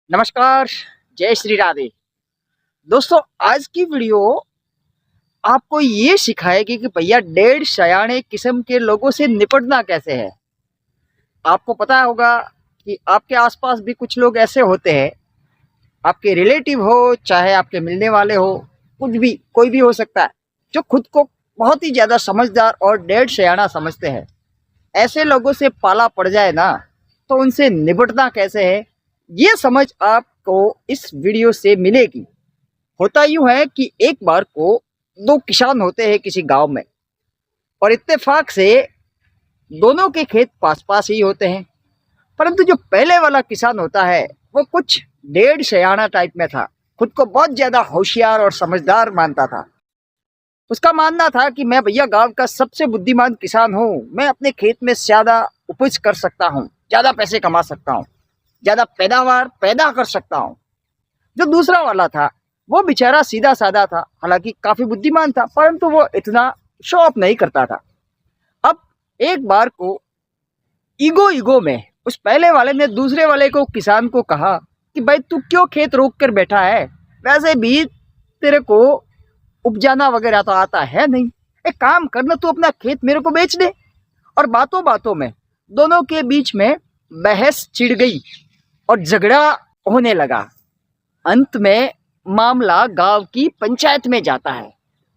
नमस्कार। जय श्री राधे। दोस्तों, आज की वीडियो आपको ये सिखाएगी कि भैया डेढ़ शयाने किस्म के लोगों से निपटना कैसे है। आपको पता होगा कि आपके आसपास भी कुछ लोग ऐसे होते हैं, आपके रिलेटिव हो चाहे आपके मिलने वाले हो, कुछ भी कोई भी हो सकता है, जो खुद को बहुत ही ज़्यादा समझदार और डेढ़ शयाना समझते हैं। ऐसे लोगों से पाला पड़ जाए ना, तो उनसे निपटना कैसे है, ये समझ आपको इस वीडियो से मिलेगी। होता यूं है कि एक बार को दो किसान होते हैं किसी गांव में, और इत्तेफाक से दोनों के खेत पास पास ही होते हैं। परंतु जो पहले वाला किसान होता है वो कुछ डेढ़ शयाना टाइप में था, खुद को बहुत ज्यादा होशियार और समझदार मानता था। उसका मानना था कि मैं भैया गांव का सबसे बुद्धिमान किसान हूँ, मैं अपने खेत में ज्यादा उपज कर सकता हूँ, ज्यादा पैसे कमा सकता हूँ, ज्यादा पैदावार पैदा कर सकता हूँ। जो दूसरा वाला था वो बेचारा सीधा साधा था, हालांकि काफी बुद्धिमान था, परंतु वो इतना शो ऑफ नहीं करता था। अब एक बार को ईगो ईगो में उस पहले वाले ने दूसरे वाले को किसान को कहा कि भाई तू क्यों खेत रोक कर बैठा है, वैसे भी तेरे को उपजाना वगैरह तो आता है नहीं, एक काम करना तू अपना खेत मेरे को बेच दे। और बातों बातों में दोनों के बीच में बहस छिड़ गई और झगड़ा होने लगा। अंत में मामला गांव की पंचायत में जाता है।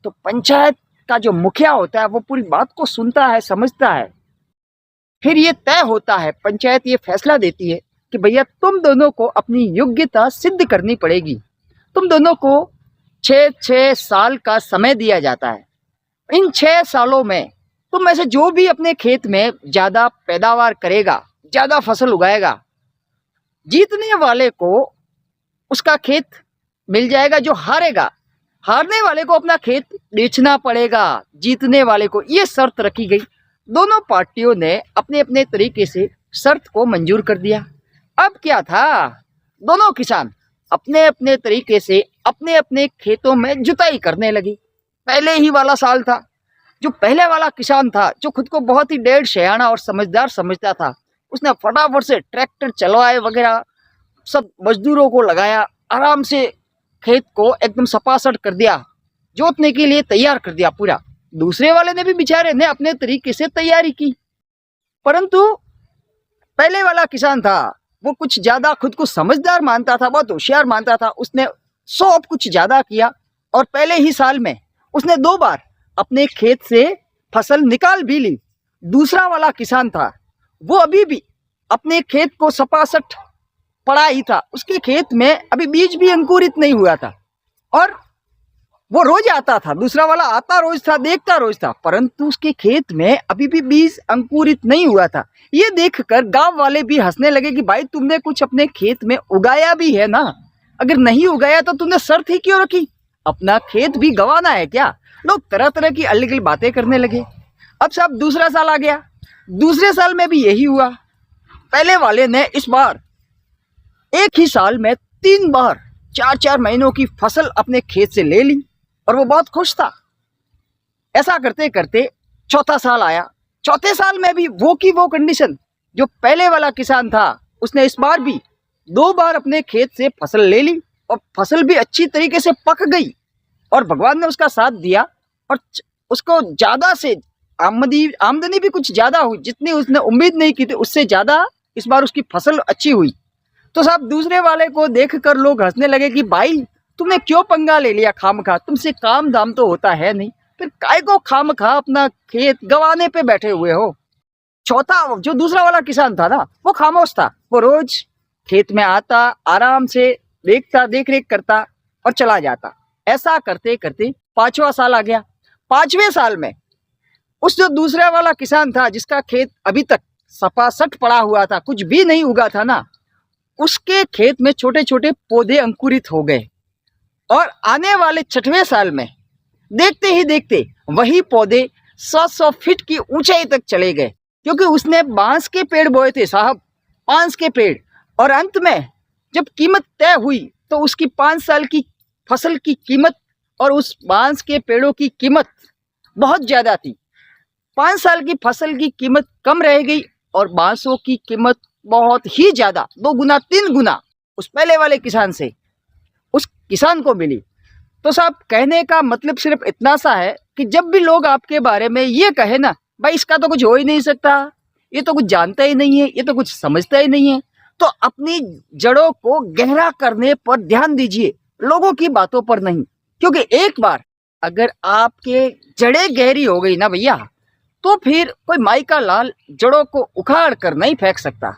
तो पंचायत का जो मुखिया होता है वो पूरी बात को सुनता है, समझता है। फिर ये तय होता है, पंचायत ये फैसला देती है कि भैया तुम दोनों को अपनी योग्यता सिद्ध करनी पड़ेगी। तुम दोनों को 6 साल का समय दिया जाता है। इन 6 सालों में तुम में से जो भी अपने खेत में ज्यादा पैदावार करेगा, ज्यादा फसल उगाएगा, जीतने वाले को उसका खेत मिल जाएगा। जो हारेगा, हारने वाले को अपना खेत बेचना पड़ेगा। जीतने वाले को, ये शर्त रखी गई। दोनों पार्टियों ने अपने अपने तरीके से शर्त को मंजूर कर दिया। अब क्या था, दोनों किसान अपने अपने तरीके से अपने अपने खेतों में जुताई करने लगी। पहले ही वाला साल था। जो पहले वाला किसान था, जो खुद को बहुत ही डेढ़ शयाना और समझदार समझता था, उसने फटाफट से ट्रैक्टर चलवाए वगैरह, सब मजदूरों को लगाया, आराम से खेत को एकदम सपासट कर दिया, जोतने के लिए तैयार कर दिया पूरा। दूसरे वाले ने भी बेचारे ने अपने तरीके से तैयारी की, परंतु पहले वाला किसान था वो कुछ ज्यादा खुद को समझदार मानता था, बहुत होशियार मानता था। उसने सौ कुछ ज्यादा किया और पहले ही साल में उसने 2 बार अपने खेत से फसल निकाल भी ली। दूसरा वाला किसान था वो अभी भी अपने खेत को सपासट पड़ा ही था, उसके खेत में अभी बीज भी अंकुरित नहीं हुआ था। और वो रोज आता था, दूसरा वाला आता रोज था, देखता रोज था, परंतु उसके खेत में अभी भी बीज अंकुरित नहीं हुआ था। ये देखकर गांव वाले भी हंसने लगे कि भाई तुमने कुछ अपने खेत में उगाया भी है ना, अगर नहीं उगाया तो तुमने शर्त ही क्यों रखी, अपना खेत भी गंवाना है क्या। लोग तरह तरह की अलग अलग बातें करने लगे। अब साहब दूसरा साल आ गया, दूसरे साल में भी यही हुआ। पहले वाले ने इस बार एक ही साल में 3 बार 4 महीनों की फसल अपने खेत से ले ली और वो बहुत खुश था। ऐसा करते करते चौथा साल आया। चौथे साल में भी वो की वो कंडीशन। जो पहले वाला किसान था उसने इस बार भी 2 बार अपने खेत से फसल ले ली और फसल भी अच्छी तरीके से पक गई और भगवान ने उसका साथ दिया और उसको ज्यादा से आमदनी भी कुछ ज्यादा हुई, जितनी उसने उम्मीद नहीं की थी उससे ज्यादा इस बार उसकी फसल अच्छी हुई। तो साहब दूसरे वाले को देखकर लोग हंसने लगे कि भाई तुमने क्यों पंगा ले लिया खामखा, तुमसे काम दाम तो होता है नहीं, फिर काय को खामखा अपना खेत गंवाने पे बैठे हुए हो। चौथा जो दूसरा वाला किसान था ना, वो खामोश था। वो रोज खेत में आता, आराम से देखता, देख रेख करता और चला जाता। ऐसा करते करते 5वां साल आ गया। 5वें साल में उस जो दूसरा वाला किसान था, जिसका खेत अभी तक सपासट पड़ा हुआ था, कुछ भी नहीं उगा था ना, उसके खेत में छोटे छोटे पौधे अंकुरित हो गए। और आने वाले 6वें साल में देखते ही देखते वही पौधे 100 फीट की ऊंचाई तक चले गए, क्योंकि उसने बांस के पेड़ बोए थे साहब, बांस के पेड़। और अंत में जब कीमत तय हुई तो उसकी 5 साल की फसल की कीमत और उस बांस के पेड़ों की कीमत बहुत ज्यादा थी। 5 साल की फसल की कीमत कम रह गई और बांसों की कीमत बहुत ही ज्यादा, 2 गुना 3 गुना उस पहले वाले किसान से उस किसान को मिली। तो साहब कहने का मतलब सिर्फ इतना सा है कि जब भी लोग आपके बारे में ये कहे ना, भाई इसका तो कुछ हो ही नहीं सकता, ये तो कुछ जानता ही नहीं है, ये तो कुछ समझता ही नहीं है, तो अपनी जड़ों को गहरा करने पर ध्यान दीजिए, लोगों की बातों पर नहीं। क्योंकि एक बार अगर आपके जड़ें गहरी हो गई ना भैया, तो फिर कोई माई का लाल जड़ों को उखाड़ कर नहीं फेंक सकता।